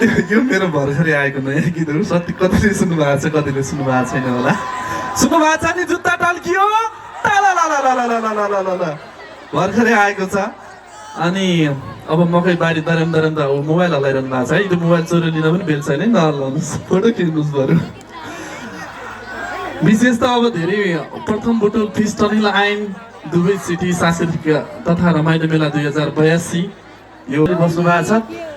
यो मेरो भर्खरै आएको नयाँ गीतहरू सत्य कतिले सुन्नु भएको छ कतिले सुन्नु भएको छैन होला। सुन्नु भएको छ नि जुत्ता टल्कियो भर्खरै आएको छ। अनि अब मकै बारी दरम त मोबाइल हलाइरहनु भएको छ है। त्यो मोबाइल चोरी लिन पनि बेल छैन नहलाउनुहोस्, फोटो खिच्नुहोस् बरु। विशेष त अब धेरै प्रथम बुटुल फिस्टनिल आइन दुवै सिटी सांस्कृतिक तथा रमाइलो मेला 2082 यो बस्नु भएको छ।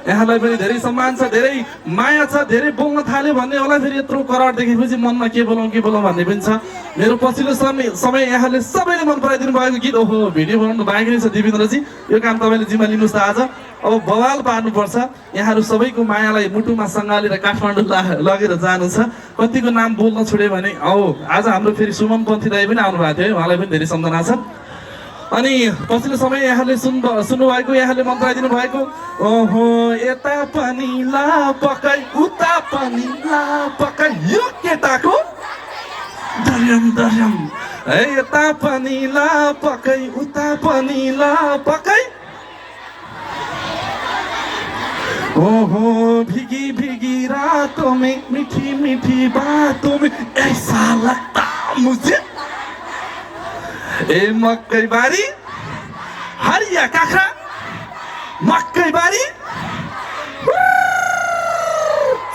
यहाँलाई पनि धेरै सम्मान छ, धेरै माया छ, धेरै बोल्न थाल्यो भन्ने होला। फेरि यत्रो करार देखेपछि मनमा के बोलाउँ भन्ने पनि छ। मेरो पछिल्लो समय यहाँले सबैले मन पराइदिनु भएको गीत ओहो भिडियो बनाउनु बाँकी नै छ देवेन्द्रजी। यो काम तपाईँले जिम्मा लिनुहोस् त। आज अब बवाल पार्नुपर्छ। यहाँहरू सबैको मायालाई मुटुमा सँगालेर काठमाडौँ लगेर जानु छ। कतिको नाम बोल्न छोड्यो भने आज हाम्रो फेरि सुमन पन्थी दाई पनि आउनु भएको थियो है, उहाँलाई पनि धेरै सम्झना छ। अनि पछिल्लो समय यहाँले सुन्नुभएको, यहाँले मन पराइदिनु भएको ओहो यता पनि ला पकाइ उता पनि ला पकाइ यो केटाको दर्यम है। यता पनि ला पकाइ उता पनि ला पकाइ ओहो भिगी भिगी रातों में मीठी मीठी बातों में ऐसा लगता मुझे ए मकै बारी हरिया काखरा मकै बारी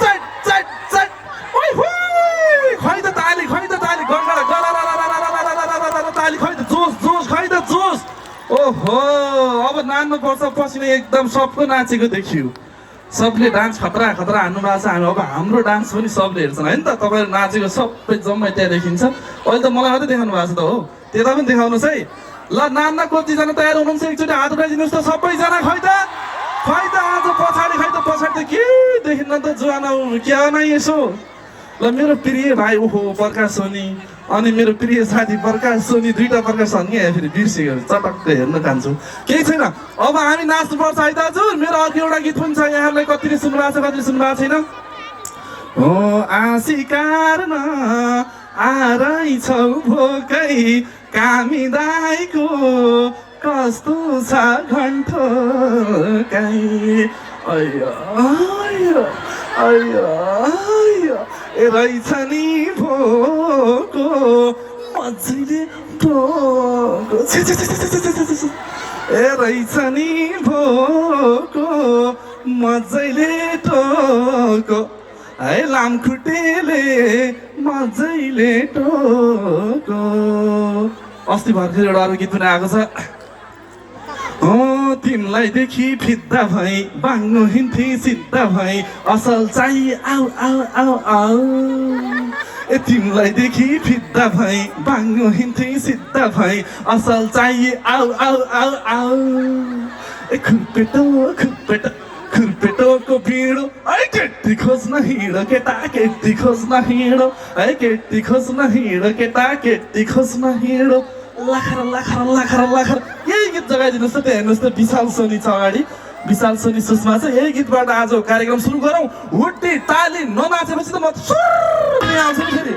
चट चट चट ओइ हुइ खै त ताली गडगड गडगड ताली खै त जोस खै त जोस। ओहो अब नाच्नु पर्छ। पछिल्लो एकदम सबको नाचेको देखियो। सबले डान्स खतरा हान्नु भएको छ। हामी अब हाम्रो डान्स पनि सबले हेर्छन् होइन त। तपाईँहरू नाचेको सबै जम्मै त्यहाँ देखिन्छ। अहिले त मलाई मात्रै देखाउनु भएको छ त हो, त्यता पनि देखाउनुहोस् है। ल नाच्न कतिजना तयार हुनुहुन्छ एकचोटि हात उठाइदिनुहोस् त सबैजना। खै त आज पछाडि त के देखिन्न त जुवाना क्या नै यसो। ल मेरो प्रिय भाइ ओहो प्रकाश सोनी अनि मेरो प्रिय साथी प्रकाश सोनी दुईटा प्रकाश छन् कि फेरि बिर्सेको चटक्क हेर्न जान्छु। केही छैन, अब हामी नाच्नुपर्छ है दाजु। मेरो अर्को एउटा गीत पनि छ, यहाँलाई कतिले सुन्नु भएको छ कतिले सुन्नु भएको छैन। हो आशिकार्न आरैछौ भोकै कामी दाइको कस्तो छ घन्टो काई ए रहेछ नि भोको मजाले भोको ए रहेछ नि भोको मजाले टोको है लामखुट्टेले मजाले टोको। अस्ति भर्खर एउटा अरू गीत पनि आएको छ। तिमीलाई देखि फिद्दा भई बाङ्गो हिँड्थे सिद्धा भई असल चाहिँ आउ आउ आउ आउ ए तिमीलाई देखि फिद्दा भई बाङ्गो हिँड्थे सिद्धा भई असल चाहिँ आउ आउ आउ आउ ए खुर्पेटोको भिडो है केटी खोज्न हिँडो केटा केटी खोज्न हिँडो है केटी खोज्न हिँडो केटा केटी खोज्न हिँडो लाखर यही गीत जगाइदिनुहोस् त। त्यहाँ हेर्नुहोस् त विशाल सोनी छ अगाडि, विशाल सोनी सुषमा छ। यही गीतबाट आज कार्यक्रम सुरु गरौँ। हुट्टी ताली ननाचेपछि त म आउँछु नि फेरि।